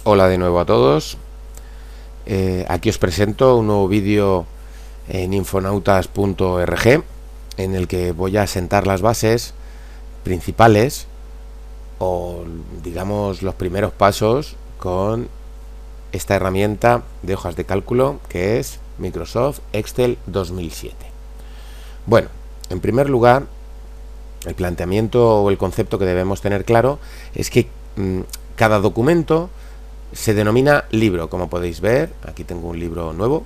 Hola de nuevo a todos. Aquí os presento un nuevo vídeo en infonautas.org en el que voy a sentar las bases principales o digamos los primeros pasos con esta herramienta de hojas de cálculo que es Microsoft Excel 2007. Bueno, en primer lugar, el planteamiento o el concepto que debemos tener claro es que cada documento se denomina libro. Como podéis ver, aquí tengo un libro nuevo.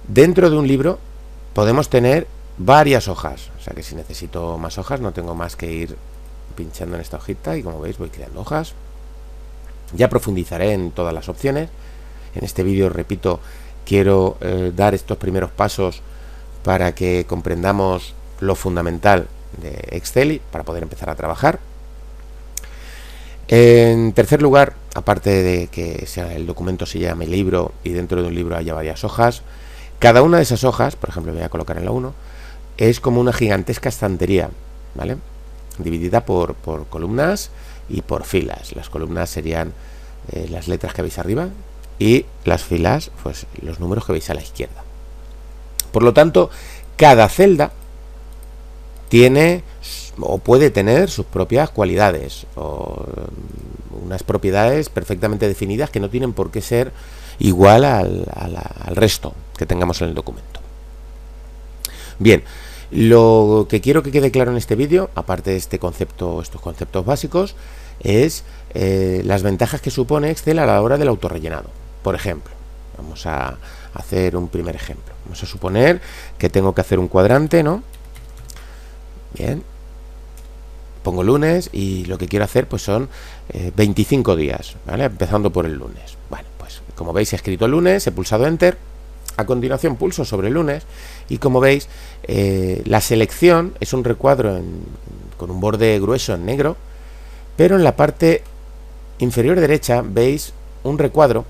Dentro de un libro podemos tener varias hojas, o sea que si necesito más hojas no tengo más que ir pinchando en esta hojita y como veis voy creando hojas. Ya profundizaré en todas las opciones. En este vídeo, repito, quiero dar estos primeros pasos para que comprendamos lo fundamental de Excel para poder empezar a trabajar. En tercer lugar, aparte de que el documento se llame libro y dentro de un libro haya varias hojas, cada una de esas hojas, por ejemplo voy a colocar en la 1, es como una gigantesca estantería, ¿vale? Dividida por columnas y por filas. Las columnas serían las letras que veis arriba y las filas, pues los números que veis a la izquierda. Por lo tanto, cada celda tiene o puede tener sus propias cualidades o unas propiedades perfectamente definidas que no tienen por qué ser igual al resto que tengamos en el documento. Bien, lo que quiero que quede claro en este vídeo, aparte de estos conceptos básicos, es las ventajas que supone Excel a la hora del autorrellenado. Por ejemplo, vamos a hacer un primer ejemplo. Vamos a suponer que tengo que hacer un cuadrante, ¿no? Bien, pongo lunes y lo que quiero hacer pues son 25 días, ¿vale? Empezando por el lunes. Bueno, pues como veis he escrito lunes, he pulsado Enter, a continuación pulso sobre el lunes y como veis la selección es un recuadro con un borde grueso en negro, pero en la parte inferior derecha veis un recuadro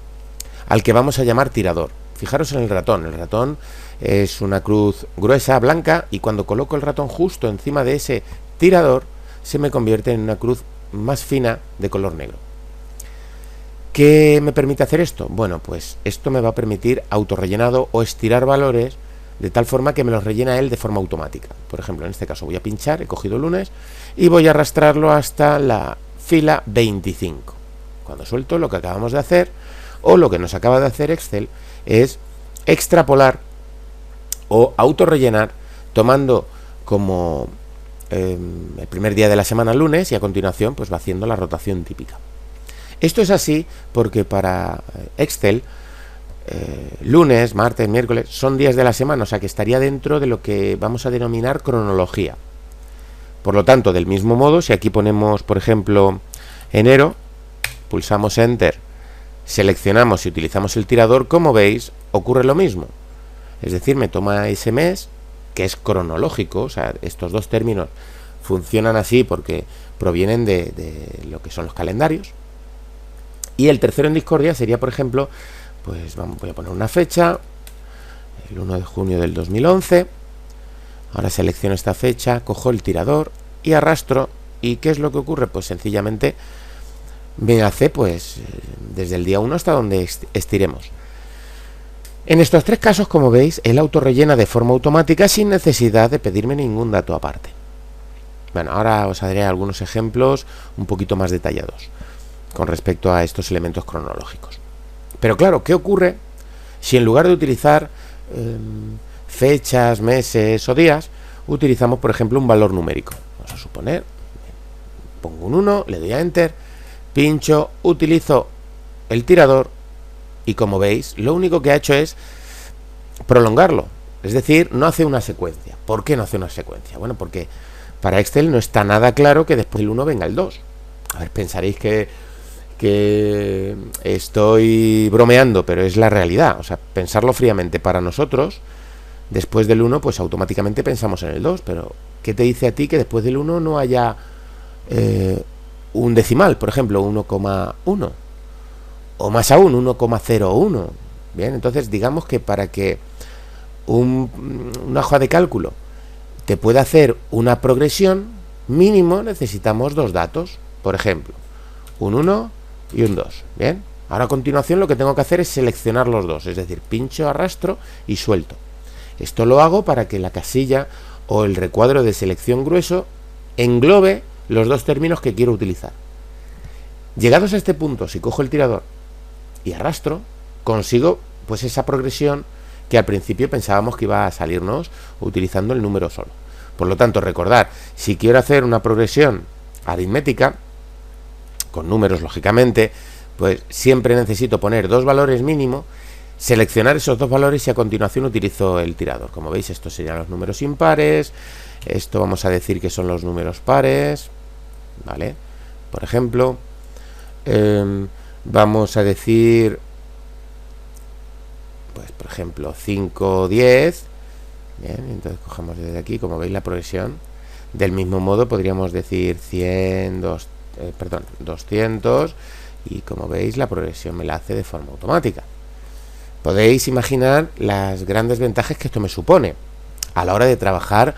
al que vamos a llamar tirador. Fijaros en el ratón es una cruz gruesa, blanca, y cuando coloco el ratón justo encima de ese tirador se me convierte en una cruz más fina de color negro. ¿Qué me permite hacer esto? Bueno, pues esto me va a permitir autorrellenado o estirar valores de tal forma que me los rellena él de forma automática. Por ejemplo, en este caso voy a pinchar, he cogido lunes y voy a arrastrarlo hasta la fila 25. Cuando suelto, lo que acabamos de hacer o lo que nos acaba de hacer Excel es extrapolar o autorrellenar tomando como el primer día de la semana lunes y a continuación pues va haciendo la rotación típica. Esto es así porque para Excel lunes, martes, miércoles son días de la semana, o sea que estaría dentro de lo que vamos a denominar cronología. Por lo tanto, del mismo modo, si aquí ponemos por ejemplo enero, pulsamos Enter, seleccionamos y utilizamos el tirador, como veis ocurre lo mismo, es decir, me toma ese mes que es cronológico, o sea, estos dos términos funcionan así porque provienen de lo que son los calendarios. Y el tercero en discordia sería, por ejemplo, pues voy a poner una fecha, el 1 de junio del 2011, ahora selecciono esta fecha, cojo el tirador y arrastro, ¿y qué es lo que ocurre? Pues sencillamente me hace pues desde el día 1 hasta donde estiremos. En estos tres casos, como veis, él autorrellena de forma automática sin necesidad de pedirme ningún dato aparte. Bueno, ahora os daré algunos ejemplos un poquito más detallados con respecto a estos elementos cronológicos. Pero claro, ¿qué ocurre si en lugar de utilizar fechas, meses o días, utilizamos, por ejemplo, un valor numérico? Vamos a suponer, pongo un 1, le doy a Enter, pincho, utilizo el tirador y como veis, lo único que ha hecho es prolongarlo. Es decir, no hace una secuencia. ¿Por qué no hace una secuencia? Bueno, porque para Excel no está nada claro que después del 1 venga el 2. A ver, pensaréis que estoy bromeando, pero es la realidad. O sea, pensarlo fríamente para nosotros, después del 1, pues automáticamente pensamos en el 2. Pero, ¿qué te dice a ti que después del 1 no haya un decimal? Por ejemplo, 1,1. O más aún, 1,01. Bien, entonces digamos que para que una hoja de cálculo te pueda hacer una progresión, mínimo necesitamos dos datos. Por ejemplo, un 1 y un 2. Bien, ahora a continuación lo que tengo que hacer es seleccionar los dos, es decir, pincho, arrastro y suelto. Esto lo hago para que la casilla o el recuadro de selección grueso englobe los dos términos que quiero utilizar. Llegados a este punto, si cojo el tirador y arrastro, consigo pues esa progresión que al principio pensábamos que iba a salirnos utilizando el número solo. Por lo tanto, recordar, si quiero hacer una progresión aritmética, con números lógicamente, pues siempre necesito poner dos valores mínimo, seleccionar esos dos valores y a continuación utilizo el tirador. Como veis, estos serían los números impares, esto vamos a decir que son los números pares, ¿vale? Por ejemplo, vamos a decir, pues por ejemplo, 5, 10. Bien, entonces cogemos desde aquí, como veis la progresión. Del mismo modo podríamos decir 100, 200, y como veis la progresión me la hace de forma automática. Podéis imaginar las grandes ventajas que esto me supone a la hora de trabajar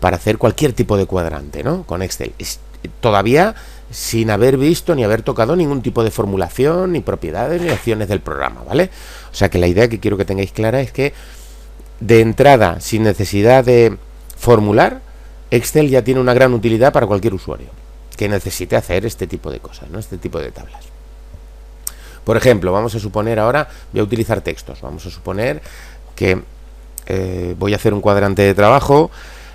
para hacer cualquier tipo de cuadrante, ¿no? Con Excel. Todavía sin haber visto ni haber tocado ningún tipo de formulación, ni propiedades, ni acciones del programa, ¿vale? O sea que la idea que quiero que tengáis clara es que de entrada, sin necesidad de formular, Excel ya tiene una gran utilidad para cualquier usuario que necesite hacer este tipo de cosas, ¿no? Este tipo de tablas. Por ejemplo, vamos a suponer ahora, voy a utilizar textos. Vamos a suponer que voy a hacer un cuadrante de trabajo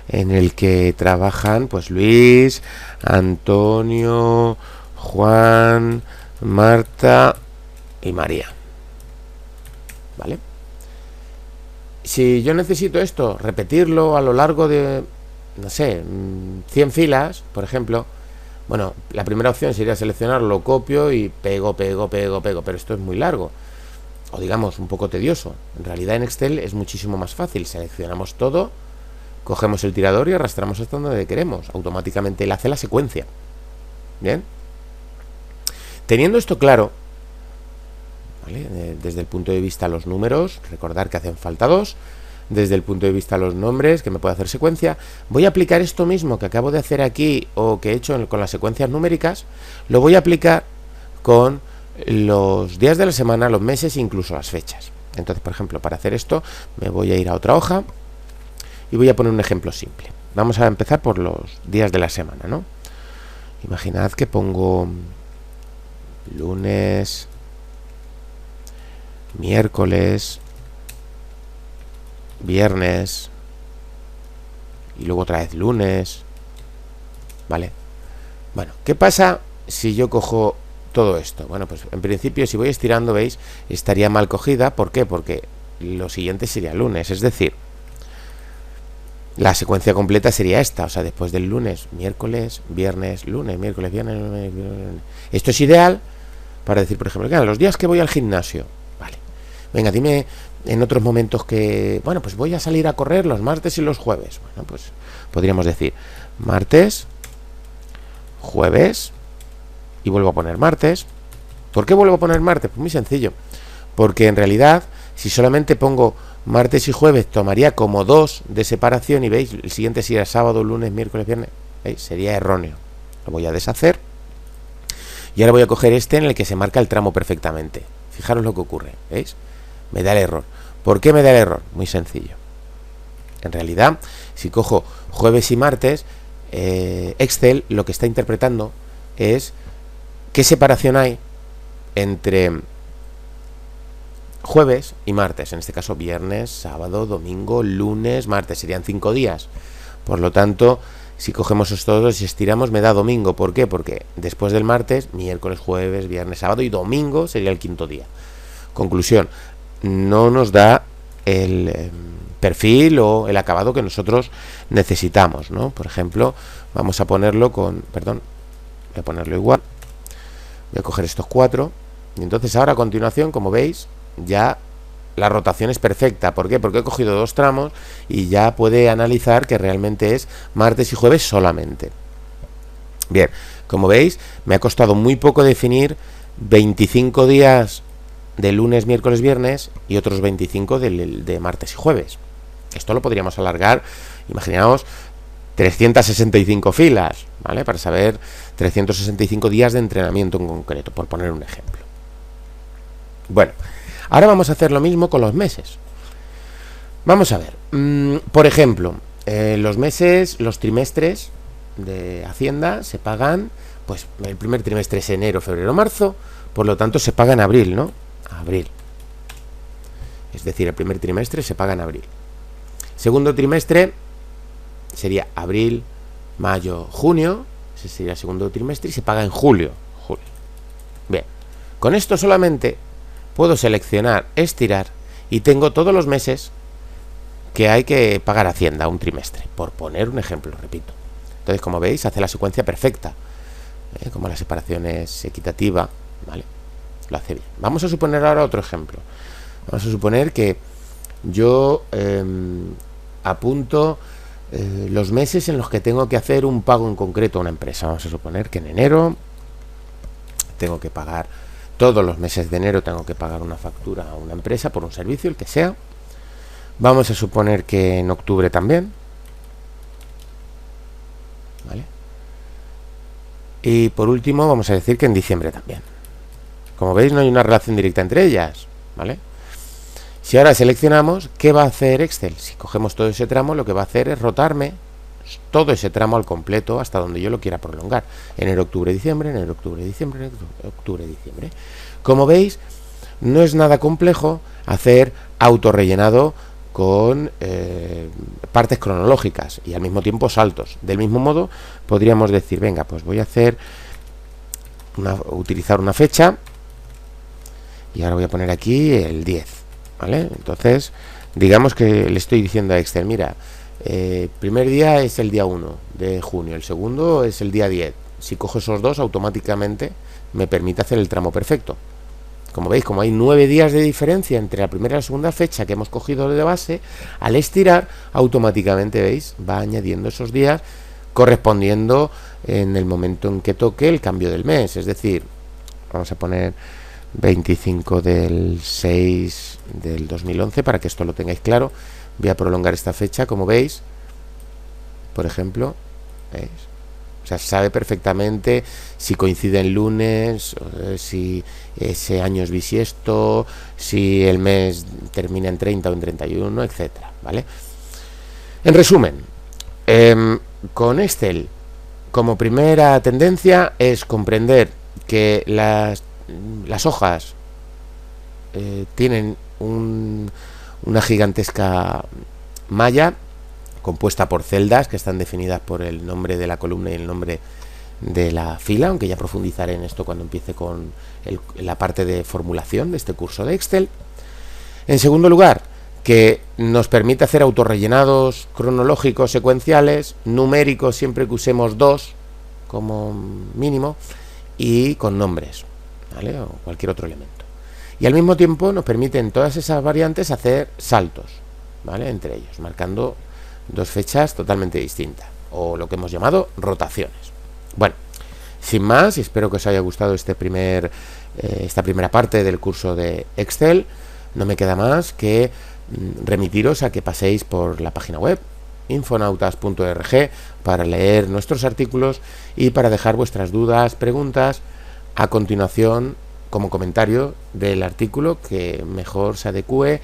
en el que trabajan pues Luis, Antonio, Juan, Marta y María. ¿Vale? Si yo necesito esto, repetirlo a lo largo de, no sé, 100 filas, por ejemplo, bueno, la primera opción sería seleccionar, lo copio y pego, pero esto es muy largo, o digamos, un poco tedioso. En realidad en Excel es muchísimo más fácil, seleccionamos todo, cogemos el tirador y arrastramos hasta donde queremos, automáticamente él hace la secuencia. Bien, teniendo esto claro, ¿vale? Desde el punto de vista de los números, recordar que hacen falta dos. Desde el punto de vista de los nombres, que me puede hacer secuencia, voy a aplicar esto mismo que acabo de hacer aquí o que he hecho con las secuencias numéricas, lo voy a aplicar con los días de la semana, los meses e incluso las fechas. Entonces, por ejemplo, para hacer esto me voy a ir a otra hoja y voy a poner un ejemplo simple. Vamos a empezar por los días de la semana, ¿no? Imaginad que pongo lunes, miércoles, viernes y luego otra vez lunes, ¿vale? Bueno, ¿qué pasa si yo cojo todo esto? Bueno, pues en principio si voy estirando, veis, estaría mal cogida. ¿Por qué? Porque lo siguiente sería lunes, es decir, la secuencia completa sería esta, o sea, después del lunes, miércoles, viernes, lunes, miércoles, viernes, lunes, viernes. Esto es ideal para decir, por ejemplo, claro, los días que voy al gimnasio, vale, venga, dime en otros momentos que, bueno, pues voy a salir a correr los martes y los jueves. Bueno, pues podríamos decir martes, jueves y vuelvo a poner martes. ¿Por qué vuelvo a poner martes? Pues muy sencillo, porque en realidad si solamente pongo martes y jueves tomaría como 2 de separación y veis, el siguiente sería sábado, lunes, miércoles, viernes, ¿veis? Sería erróneo. Lo voy a deshacer y ahora voy a coger este en el que se marca el tramo perfectamente. Fijaros lo que ocurre, ¿veis? Me da el error. ¿Por qué me da el error? Muy sencillo. En realidad, si cojo jueves y martes, Excel lo que está interpretando es qué separación hay entre jueves y martes. En este caso, viernes, sábado, domingo, lunes, martes. Serían 5 días. Por lo tanto, si cogemos estos dos y estiramos, me da domingo. ¿Por qué? Porque después del martes, miércoles, jueves, viernes, sábado y domingo sería el 5.º día. Conclusión, no nos da el perfil o el acabado que nosotros necesitamos, ¿no? Por ejemplo, vamos a ponerlo con, perdón, voy a ponerlo igual, voy a coger estos 4 y entonces ahora a continuación, como veis, ya la rotación es perfecta. ¿Por qué? Porque he cogido 2 tramos y ya puede analizar que realmente es martes y jueves solamente. Bien, como veis, me ha costado muy poco definir 25 días de lunes, miércoles, viernes y otros 25 de martes y jueves. Esto lo podríamos alargar, imaginaos, 365 filas, ¿vale? Para saber 365 días de entrenamiento en concreto, por poner un ejemplo. Bueno, ahora vamos a hacer lo mismo con los meses. Vamos a ver, por ejemplo, los meses, los trimestres de Hacienda se pagan, pues el primer trimestre es enero, febrero, marzo, por lo tanto se paga en abril, ¿no? Abril. Es decir, el primer trimestre se paga en abril. Segundo trimestre sería abril, mayo, junio, ese sería el segundo trimestre, y se paga en julio. Bien, con esto solamente puedo seleccionar, estirar, y tengo todos los meses que hay que pagar Hacienda un trimestre, por poner un ejemplo, repito. Entonces, como veis, hace la secuencia perfecta, como la separación es equitativa, ¿vale? Lo hace bien. Vamos a suponer ahora otro ejemplo. Vamos a suponer que yo apunto los meses en los que tengo que hacer un pago en concreto a una empresa. Vamos a suponer que en enero tengo que pagar, todos los meses de enero tengo que pagar una factura a una empresa por un servicio, el que sea. Vamos a suponer que en octubre también, ¿vale? Y por último vamos a decir que en diciembre también. Como veis, no hay una relación directa entre ellas, ¿vale? Si ahora seleccionamos, ¿qué va a hacer Excel? Si cogemos todo ese tramo, lo que va a hacer es rotarme todo ese tramo al completo hasta donde yo lo quiera prolongar. Enero, octubre, diciembre, enero, octubre, diciembre, enero, octubre, diciembre. Como veis, no es nada complejo hacer autorrellenado con partes cronológicas y al mismo tiempo saltos. Del mismo modo, podríamos decir, venga, pues voy a utilizar una fecha y ahora voy a poner aquí el 10, ¿vale? Entonces, digamos que le estoy diciendo a Excel, mira, primer día es el día 1 de junio, el segundo es el día 10. Si cojo esos dos, automáticamente me permite hacer el tramo perfecto. Como veis, como hay 9 días de diferencia entre la primera y la segunda fecha que hemos cogido de base, al estirar, automáticamente, veis, va añadiendo esos días correspondiendo en el momento en que toque el cambio del mes. Es decir, vamos a poner 25 del 6 del 2011 para que esto lo tengáis claro. Voy a prolongar esta fecha, como veis, por ejemplo, ¿veis? O sea, sabe perfectamente si coincide en lunes, si ese año es bisiesto, si el mes termina en 30 o en 31, etcétera, ¿vale? En resumen, con Excel, como primera tendencia es comprender que las hojas tienen una gigantesca malla compuesta por celdas que están definidas por el nombre de la columna y el nombre de la fila, aunque ya profundizaré en esto cuando empiece con la parte de formulación de este curso de Excel. En segundo lugar, que nos permite hacer autorrellenados cronológicos secuenciales, numéricos siempre que usemos 2 como mínimo, y con nombres, ¿vale? O cualquier otro elemento. Y al mismo tiempo nos permite en todas esas variantes hacer saltos, ¿vale? Entre ellos, marcando dos fechas totalmente distintas, o lo que hemos llamado rotaciones. Bueno, sin más, espero que os haya gustado esta primera parte del curso de Excel. No me queda más que remitiros a que paséis por la página web infonautas.org para leer nuestros artículos y para dejar vuestras dudas, preguntas a continuación como comentario del artículo que mejor se adecue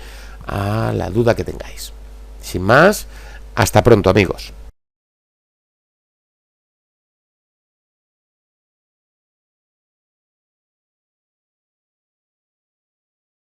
a la duda que tengáis. Sin más, hasta pronto, amigos.